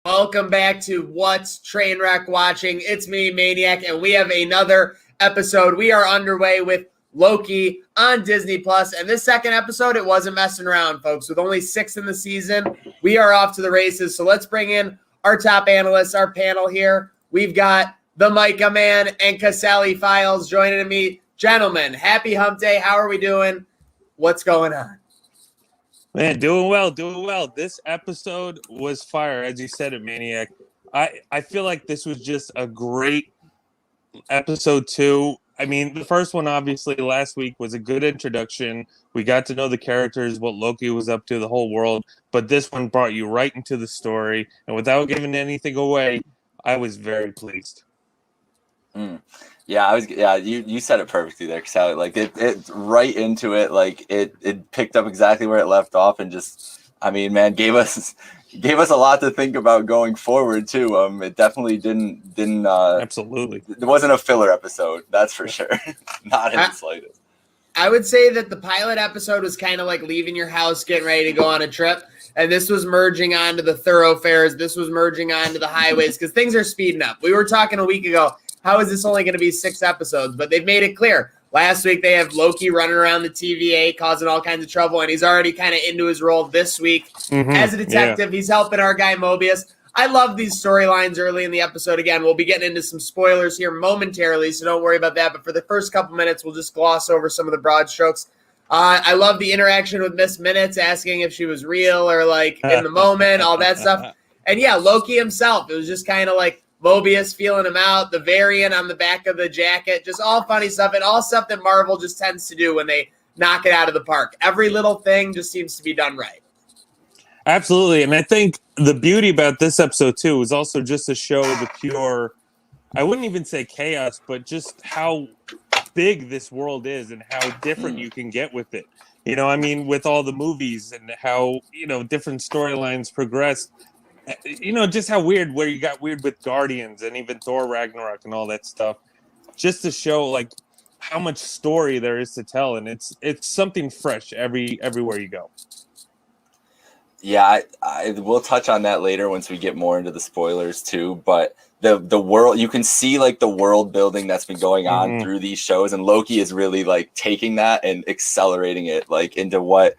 Welcome back to What's TrainWreck Watching. It's me, Maniac, and we have another episode. We are underway with Loki on Disney+, and this second episode, it wasn't messing around, folks. With only 6 in the season, we are off to the races. So let's bring in our top analysts, our panel here. We've got the Majka Man and Casali Files joining me. Gentlemen, happy hump day. How are we doing? What's going on? Man, doing well. This episode was fire, as you said it, Maniac. I feel like this was just a great episode 2. I mean, the first one, obviously, last week was a good introduction. We got to know the characters, what Loki was up to, the whole world. But this one brought you right into the story. And without giving anything away, I was very pleased. Yeah, you said it perfectly there, Casali. Like it right into it. Like it picked up exactly where it left off, and just, I mean, man, gave us a lot to think about going forward too. It definitely didn't absolutely. It wasn't a filler episode, that's for sure. Not in the slightest. I would say that the pilot episode was kind of like leaving your house, getting ready to go on a trip. And this was merging onto the thoroughfares. This was merging onto the highways because things are speeding up. We were talking a week ago. How is this only going to be 6 episodes? But they've made it clear. Last week, they have Loki running around the TVA, causing all kinds of trouble, and he's already kind of into his role this week. As a detective, he's helping our guy Mobius. I love these storylines early in the episode. Again, we'll be getting into some spoilers here momentarily, so don't worry about that. But for the first couple minutes, we'll just gloss over some of the broad strokes. I love the interaction with Miss Minutes, asking if she was real or, like, in the moment, all that stuff. And, yeah, Loki himself, it was just kind of like, Mobius feeling him out, the variant on the back of the jacket, just all funny stuff, and all stuff that Marvel just tends to do when they knock it out of the park. Every little thing just seems to be done right. Absolutely, and I think the beauty about this episode, too, is also just to show the pure, I wouldn't even say chaos, but just how big this world is and how different you can get with it. You know, I mean, with all the movies and how, you know, different storylines progress. You know, just how weird, where you got weird with Guardians and even Thor Ragnarok and all that stuff, just to show like how much story there is to tell, and it's something fresh everywhere you go. Yeah, I will touch on that later once we get more into the spoilers too. But the world, you can see like the world building that's been going on through these shows, and Loki is really like taking that and accelerating it like into what.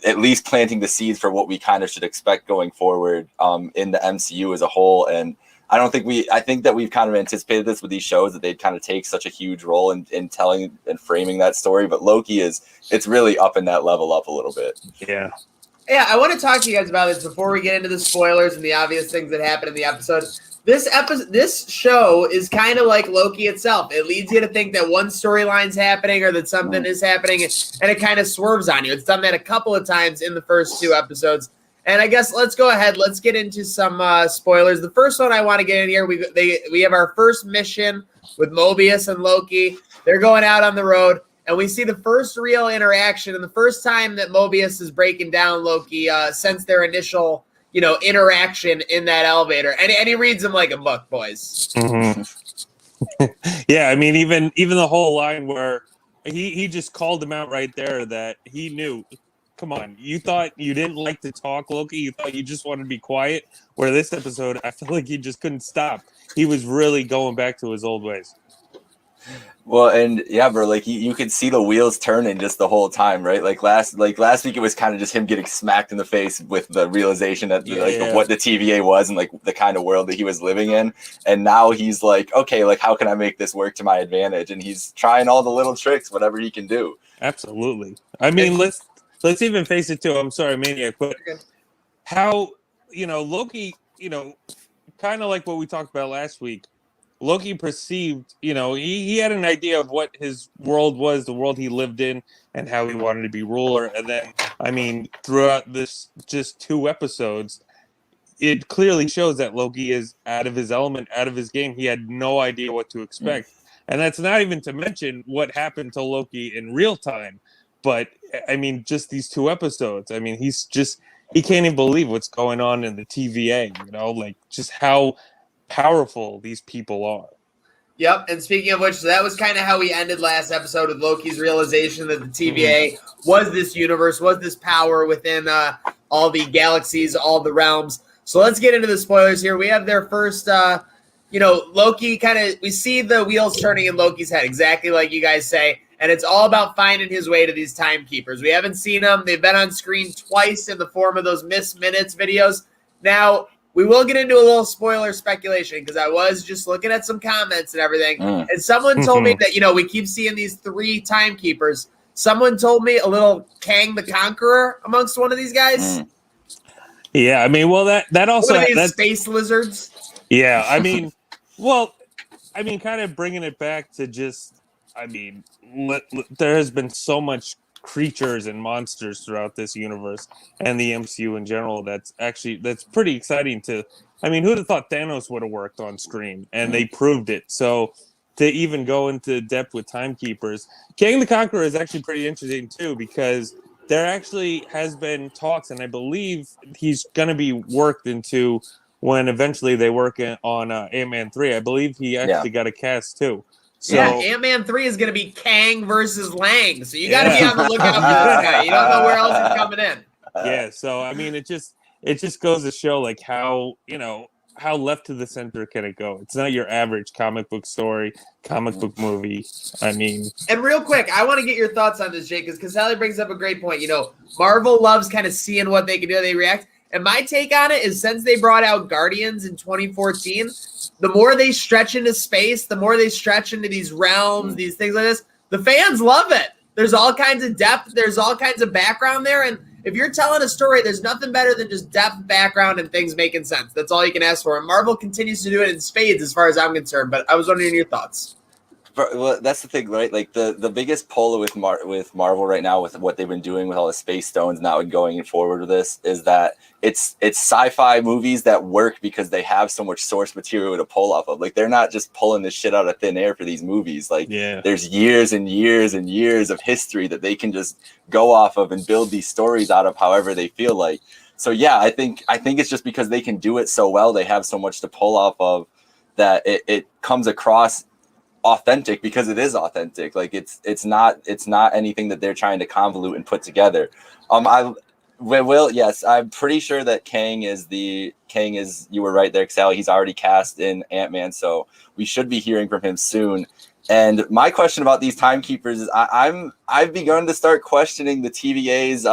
At least planting the seeds for what we kind of should expect going forward in the MCU as a whole. And I think that we've kind of anticipated this with these shows, that they'd kind of take such a huge role in telling and framing that story. But Loki it's really upping that level up a little bit. Yeah. Yeah, I want to talk to you guys about this before we get into the spoilers and the obvious things that happen in the episode. This show is kind of like Loki itself. It leads you to think that one storyline's happening or that something is happening, and it kind of swerves on you. It's done that a couple of times in the first 2 episodes. And I guess let's go ahead. Let's get into some spoilers. The first one I want to get in here, we have our first mission with Mobius and Loki. They're going out on the road, and we see the first real interaction and the first time that Mobius is breaking down Loki since their initial interaction in that elevator, and he reads them like a book, boys. Yeah, I mean, even the whole line where he just called him out right there that he knew. Come on, you thought you didn't like to talk, Loki? You thought you just wanted to be quiet? Where this episode, I feel like he just couldn't stop. He was really going back to his old ways. Well, and yeah, bro, like you could see the wheels turning just the whole time, right? Like last week, it was kind of just him getting smacked in the face with the realization that of what the TVA was and like the kind of world that he was living in. And now he's like, okay, like how can I make this work to my advantage? And he's trying all the little tricks, whatever he can do. Absolutely. I mean, let's even face it too. I'm sorry, Maniac, but how Loki, kind of like what we talked about last week. Loki perceived, he had an idea of what his world was, the world he lived in, and how he wanted to be ruler. And then, I mean, throughout this just 2 episodes, it clearly shows that Loki is out of his element, out of his game. He had no idea what to expect. And that's not even to mention what happened to Loki in real time. But, I mean, just these 2 episodes. I mean, he can't even believe what's going on in the TVA, like just how powerful these people are. Yep, and speaking of which, so that was kind of how we ended last episode with Loki's realization that the TVA was this universe, was this power within all the galaxies, all the realms. So let's get into the spoilers here. We have their first, Loki we see the wheels turning in Loki's head, exactly like you guys say. And it's all about finding his way to these timekeepers. We haven't seen them. They've been on screen twice in the form of those missed minutes videos. Now, we will get into a little spoiler speculation because I was just looking at some comments and everything. And someone told me that, we keep seeing these 3 timekeepers. Someone told me a little Kang the Conqueror amongst one of these guys. Yeah, I mean, well, that also... One of these space lizards. Yeah, I mean, kind of bringing it back to just... there has been so much creatures and monsters throughout this universe and the MCU in general. That's pretty exciting to. Who'd have thought Thanos would have worked on screen? And they proved it. So to even go into depth with Timekeepers, Kang the Conqueror is actually pretty interesting too, because there actually has been talks, and I believe he's going to be worked into when eventually they work on Ant-Man 3. I believe he actually got a cast too. So, Ant-Man 3 is going to be Kang versus Lang. So you got to be on the lookout for this guy. You don't know where else he's coming in. Yeah, so it just goes to show like how left to the center can it go. It's not your average comic book story, comic book movie. And real quick, I want to get your thoughts on this, Jake, because Casali brings up a great point. Marvel loves kind of seeing what they can do, how they react. And my take on it is, since they brought out Guardians in 2014, the more they stretch into space, the more they stretch into these realms, these things like this, the fans love it. There's all kinds of depth. There's all kinds of background there. And if you're telling a story, there's nothing better than just depth, background, and things making sense. That's all you can ask for. And Marvel continues to do it in spades as far as I'm concerned. But I was wondering your thoughts. Well, that's the thing, right? Like the biggest pull with Marvel right now, with what they've been doing with all the space stones now and going forward with this, is that it's sci-fi movies that work because they have so much source material to pull off of. Like, they're not just pulling this shit out of thin air for these movies. Like, there's years and years and years of history that they can just go off of and build these stories out of however they feel like. So yeah, I think it's just because they can do it so well, they have so much to pull off of, that it comes across authentic, because it is authentic. Like, it's not anything that they're trying to convolute and put together. Yes, I'm pretty sure that Kang is, you were right there, Casali. He's already cast in Ant-Man, so we should be hearing from him soon. And my question about these timekeepers is, I've begun to start questioning the TVA's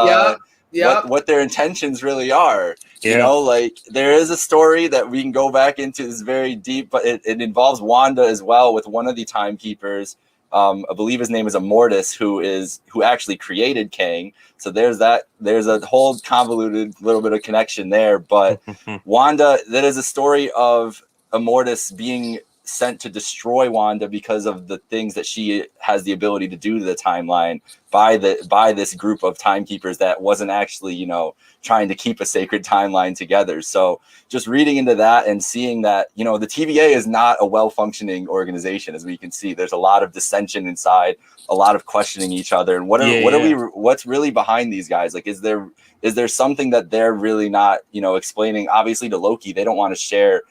what their intentions really are. Like, there is a story that we can go back into, is very deep, but it involves Wanda as well, with one of the timekeepers. I believe his name is Immortus, who actually created Kang. So there's a whole convoluted little bit of connection there. But Wanda, that is a story of Immortus being sent to destroy Wanda because of the things that she has the ability to do to the timeline by this group of timekeepers that wasn't actually, trying to keep a sacred timeline together. So just reading into that and seeing that, the TVA is not a well-functioning organization, as we can see. There's a lot of dissension inside, a lot of questioning each other. And what's really behind these guys? Like, is there something that they're really not, explaining? Obviously, to Loki, they don't want to share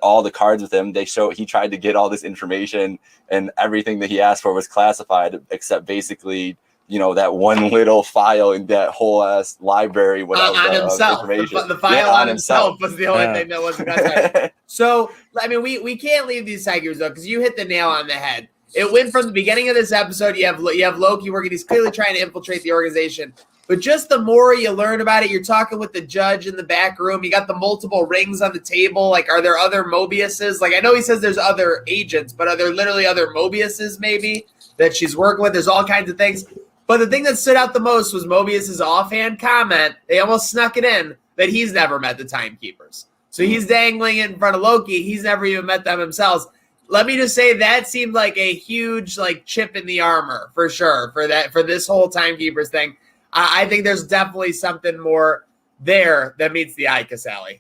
all the cards with him. He tried to get all this information, and everything that he asked for was classified, except basically, that one little file in that whole ass library on himself. The file on himself was the only thing that wasn't classified. So, we can't leave these tigers though, because you hit the nail on the head. It went from the beginning of this episode. You have Loki working. He's clearly trying to infiltrate the organization. But just the more you learn about it, you're talking with the judge in the back room. You got the multiple rings on the table. Like, are there other Mobiuses? Like, I know he says there's other agents, but are there literally other Mobiuses maybe that she's working with? There's all kinds of things. But the thing that stood out the most was Mobius's offhand comment. They almost snuck it in that he's never met the Timekeepers. So he's dangling it in front of Loki. He's never even met them himself. Let me just say that seemed like a huge chip in the armor for sure for this whole Timekeepers thing. I think there's definitely something more there that meets the eye, Casali.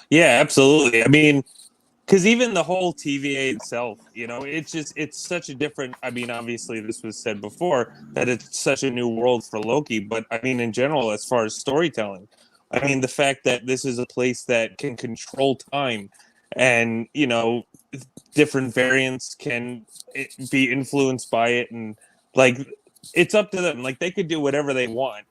Yeah, absolutely. Because even the whole TVA itself, it's such a different, obviously this was said before, that it's such a new world for Loki. But in general, as far as storytelling, the fact that this is a place that can control time and, different variants can be influenced by it. And it's up to them. Like, they could do whatever they want,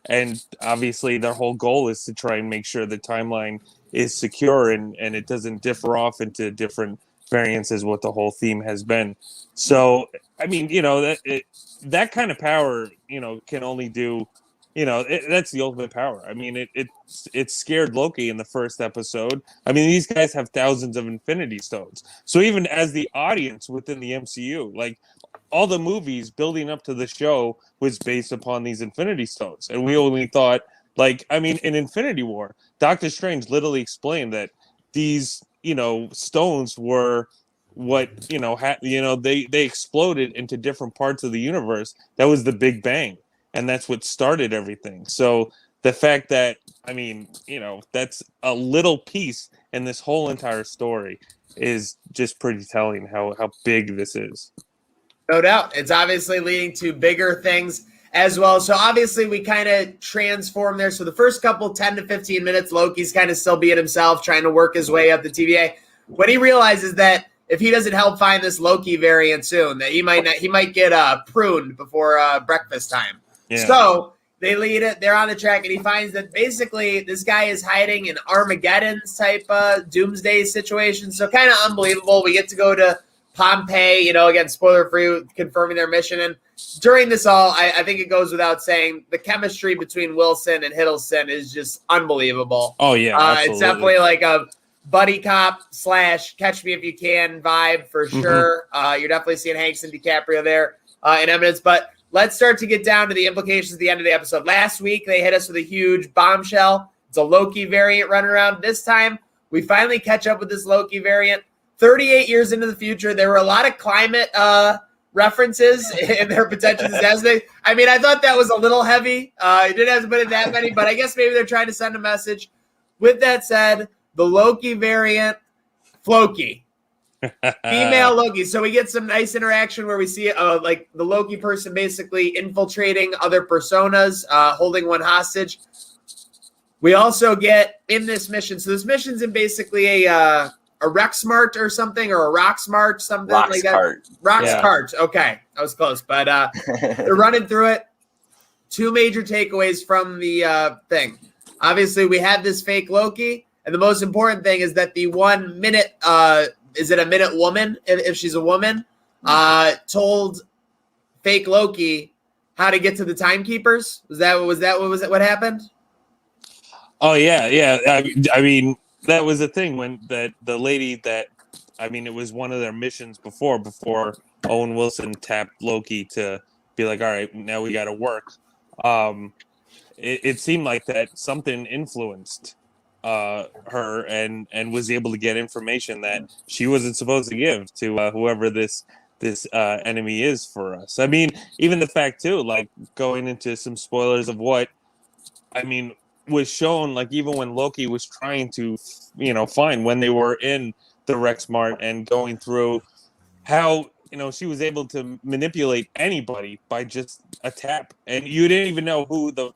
and obviously their whole goal is to try and make sure the timeline is secure and it doesn't differ off into different variants, is what the whole theme has been. So, I mean, that kind of power, can only do, that's the ultimate power. I mean, it scared Loki in the first episode. I mean, these guys have thousands of Infinity Stones. So even as the audience within the MCU, like, all the movies building up to the show was based upon these Infinity Stones. And we only thought, in Infinity War, Doctor Strange literally explained that these, stones were what, they exploded into different parts of the universe. That was the Big Bang. And that's what started everything. So the fact that, that's a little piece in this whole entire story is just pretty telling how big this is. No doubt. It's obviously leading to bigger things as well. So obviously we kind of transform there. So the first couple 10 to 15 minutes, Loki's kind of still being himself, trying to work his way up the TVA. When he realizes that if he doesn't help find this Loki variant soon, that he might get pruned before breakfast time. Yeah. So they lead it. They're on the track, and he finds that basically this guy is hiding in Armageddon's type doomsday situation. So kind of unbelievable. We get to go to Pompeii, again, spoiler-free, confirming their mission. And during this all, I think it goes without saying, the chemistry between Wilson and Hiddleston is just unbelievable. Oh, yeah, it's definitely like a buddy cop / Catch Me If You Can vibe for sure. You're definitely seeing Hanks and DiCaprio there in evidence. But let's start to get down to the implications at the end of the episode. Last week, they hit us with a huge bombshell. It's a Loki variant running around. This time, we finally catch up with this Loki variant. 38 years into the future, there were a lot of climate references in their potential disaster. I mean, I thought that was a little heavy. It didn't have to put in that many, but I guess maybe they're trying to send a message. With that said, the Loki variant, FLoki. Female Loki. So we get some nice interaction where we see like the Loki person basically infiltrating other personas, holding one hostage. We also get in this mission. So this mission's in basically a Rexmart or something, or a Rocksmart, something like that. Roxcart. Okay, I was close, but they're running through it. Two major takeaways from the thing. Obviously, we have this fake Loki, and the most important thing is that the 1 minute, is it a minute woman, if she's a woman, told fake Loki how to get to the Timekeepers? What happened? Oh, yeah. I mean, that was the thing when the lady that, it was one of their missions before Owen Wilson tapped Loki to be like, all right, now we got to work. It seemed like that something influenced her and was able to get information that she wasn't supposed to give to whoever this enemy is for us. I mean, even the fact too, like going into some spoilers of what, was shown, like even when Loki was trying to, find when they were in the Rexmart and going through how, she was able to manipulate anybody by just a tap. And you didn't even know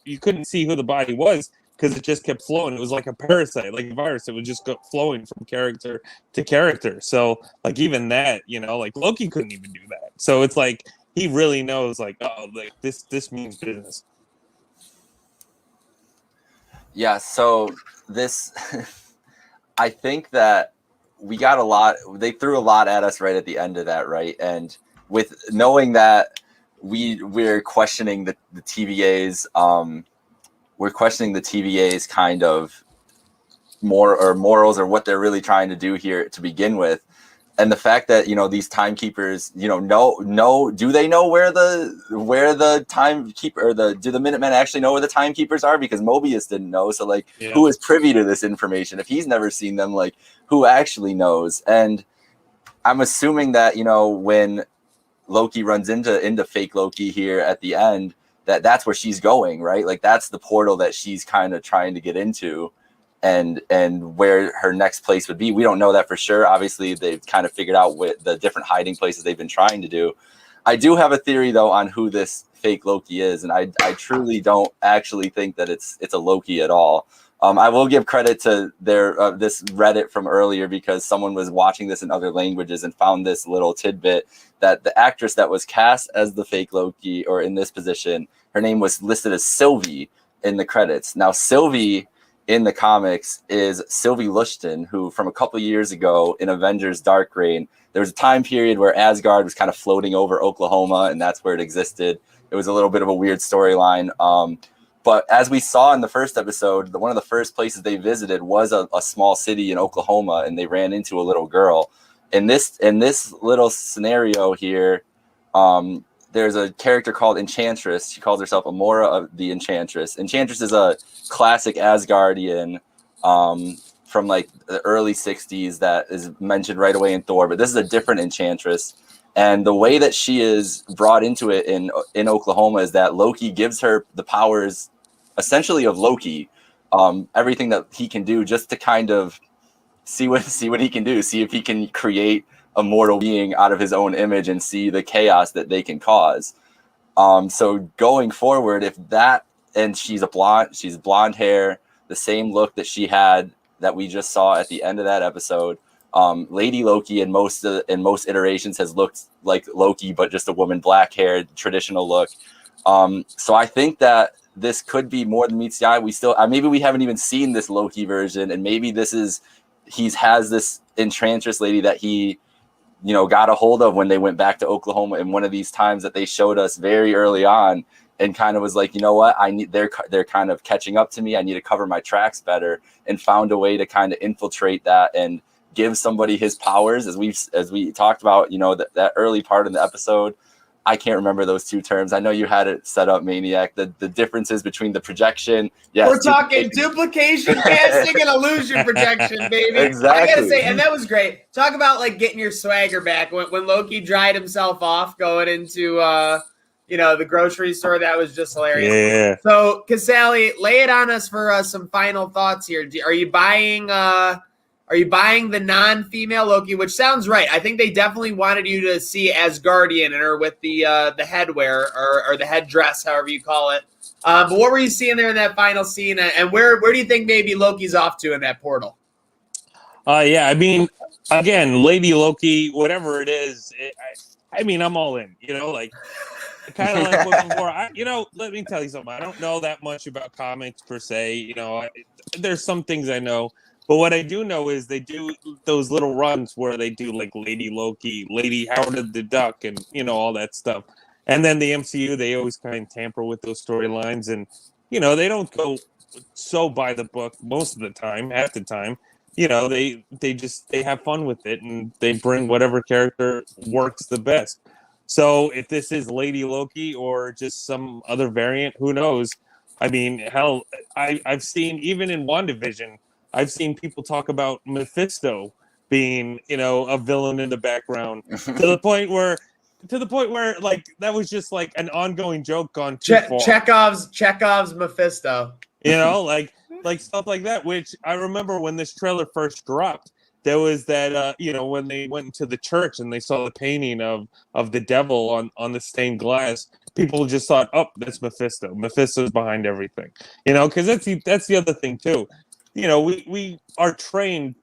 you couldn't see who the body was because it just kept flowing. It was like a parasite, like a virus. It would just go flowing from character to character. So like even that, like Loki couldn't even do that. So it's like, he really knows like, oh, like this means business. Yeah, so this, I think that we got a lot, they threw a lot at us right at the end of that, right? And with knowing that we're questioning the TVA's, we're questioning the TVA's kind of morals or what they're really trying to do here to begin with. And the fact that, these timekeepers, do they know where the timekeeper or do the Minutemen actually know where the timekeepers are? Because Mobius didn't know. So like, Who is privy to this information? If he's never seen them, like who actually knows? And I'm assuming that, when Loki runs into fake Loki here at the end, that's where she's going, right? Like that's the portal that she's kind of trying to get into. And where her next place would be. We don't know that for sure. Obviously, they've kind of figured out what the different hiding places they've been trying to do. I do have a theory, though, on who this fake Loki is, and I truly don't actually think that it's a Loki at all. I will give credit to their this Reddit from earlier because someone was watching this in other languages and found this little tidbit that the actress that was cast as the fake Loki or in this position her name was listed as Sylvie in the credits. Now, Sylvie in the comics is Sylvie Lushton, who from a couple years ago in Avengers Dark Reign, there was a time period where Asgard was kind of floating over Oklahoma, and that's where it existed. It was a little bit of a weird storyline. But as we saw in the first episode, one of the first places they visited was a small city in Oklahoma, and they ran into a little girl. In this little scenario here, there's a character called Enchantress. She calls herself Amora of the Enchantress. Enchantress is a classic Asgardian from like the early 60s that is mentioned right away in Thor, but this is a different Enchantress. And the way that she is brought into it in Oklahoma is that Loki gives her the powers essentially of Loki, everything that he can do, just to kind of see what he can do, see if he can create a mortal being out of his own image and see the chaos that they can cause. So going forward, and she's blonde hair, the same look that she had that we just saw at the end of that episode. Lady Loki in most iterations has looked like Loki, but just a woman, black hair, traditional look. So I think that this could be more than meets the eye. We still maybe we haven't even seen this Loki version, and maybe he has this Enchantress lady that he got a hold of when they went back to Oklahoma in one of these times that they showed us very early on, and kind of was like, you know what, they're kind of catching up to me. I need to cover my tracks better, and found a way to kind of infiltrate that and give somebody his powers, as we talked about, that early part of the episode. I can't remember those two terms. I know you had it set up, Maniac. The differences between the projection. Yes, we're talking duplication, casting, and illusion projection, baby. Exactly. I gotta say, and that was great. Talk about like getting your swagger back. When Loki dried himself off going into the grocery store, that was just hilarious. Yeah. So, Casali, lay it on us for some final thoughts here. Are you buying the non-female Loki, which sounds right? I think they definitely wanted you to see Asgardian in her with the headwear or the headdress, however you call it. But what were you seeing there in that final scene, and where do you think maybe Loki's off to in that portal? Yeah, I mean, again, Lady Loki, whatever it is, I'm all in. Kind of like what before. Let me tell you something. I don't know that much about comics per se. There's some things I know. But what I do know is they do those little runs where they do like Lady Loki, Lady Howard the Duck, and all that stuff. And then the MCU, they always kind of tamper with those storylines, and they don't go so by the book most of the time. Half the time, they have fun with it, and they bring whatever character works the best. So if this is Lady Loki or just some other variant, who knows? I mean, hell, I've seen even in WandaVision. I've seen people talk about Mephisto being, a villain in the background to the point where like that was just like an ongoing joke gone too far. Chekhov's Mephisto. Like stuff like that. Which I remember when this trailer first dropped, there was that when they went into the church and they saw the painting of the devil on the stained glass. People just thought, oh, that's Mephisto. Mephisto's behind everything. Because that's the other thing too. We are trained,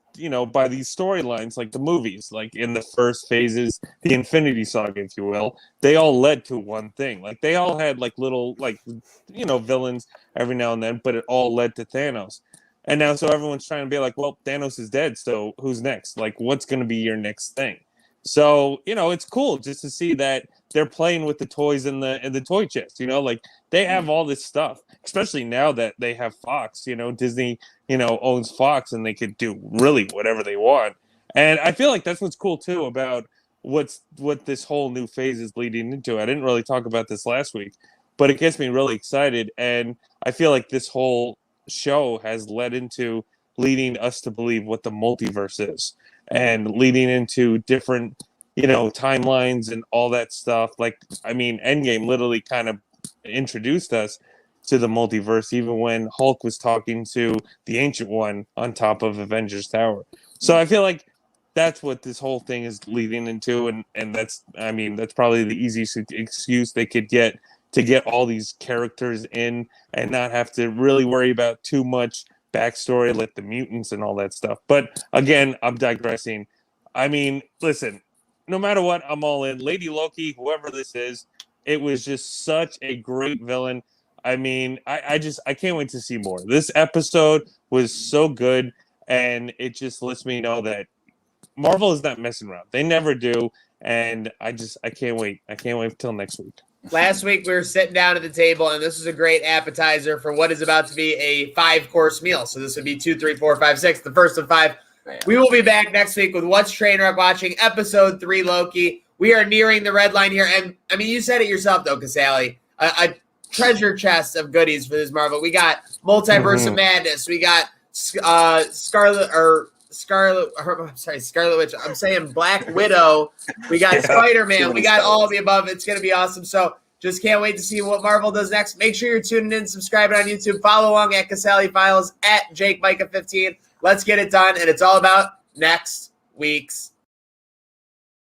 by these storylines, like the movies, like in the first phases, the Infinity Saga, if you will, they all led to one thing. Like they all had like little, like, villains every now and then, but it all led to Thanos. And now, so everyone's trying to be like, well, Thanos is dead. So who's next? Like, what's going to be your next thing? So, it's cool just to see that they're playing with the toys in the toy chest, like they have all this stuff, especially now that they have Fox, Disney, owns Fox, and they could do really whatever they want. And I feel like that's what's cool too about what this whole new phase is leading into. I didn't really talk about this last week, but it gets me really excited. And I feel like this whole show has led into leading us to believe what the multiverse is, and leading into different, timelines and all that stuff. Like, I mean, Endgame literally kind of introduced us to the multiverse, even when Hulk was talking to the Ancient One on top of Avengers Tower. So I feel like that's what this whole thing is leading into, and that's probably the easiest excuse they could get to get all these characters in and not have to really worry about too much backstory like the mutants and all that stuff. But again, I'm digressing. I mean, listen, no matter what, I'm all in. Lady Loki, whoever this is, It was just such a great villain. I mean, I can't wait to see more. This episode was so good, and it just lets me know that Marvel is not messing around. They never do, and I can't wait. I can't wait till next week. Last week we were sitting down at the table, and this is a great appetizer for what is about to be a 5-course meal. So this would be 2, 3, 4, 5, 6, the first of 5. We will be back next week with What's TrainWreck watching episode 3 Loki. We are nearing the red line here, and I mean, you said it yourself though, Casali. A treasure chest of goodies for this Marvel. We got Multiverse of Madness. We got Scarlet Witch. I'm saying Black Widow. We got Spider-Man. We got all of the above. It's going to be awesome. So just can't wait to see what Marvel does next. Make sure you're tuning in, subscribing on YouTube, follow along at Casali Files, at JakeMicah15. Let's get it done. And it's all about next week's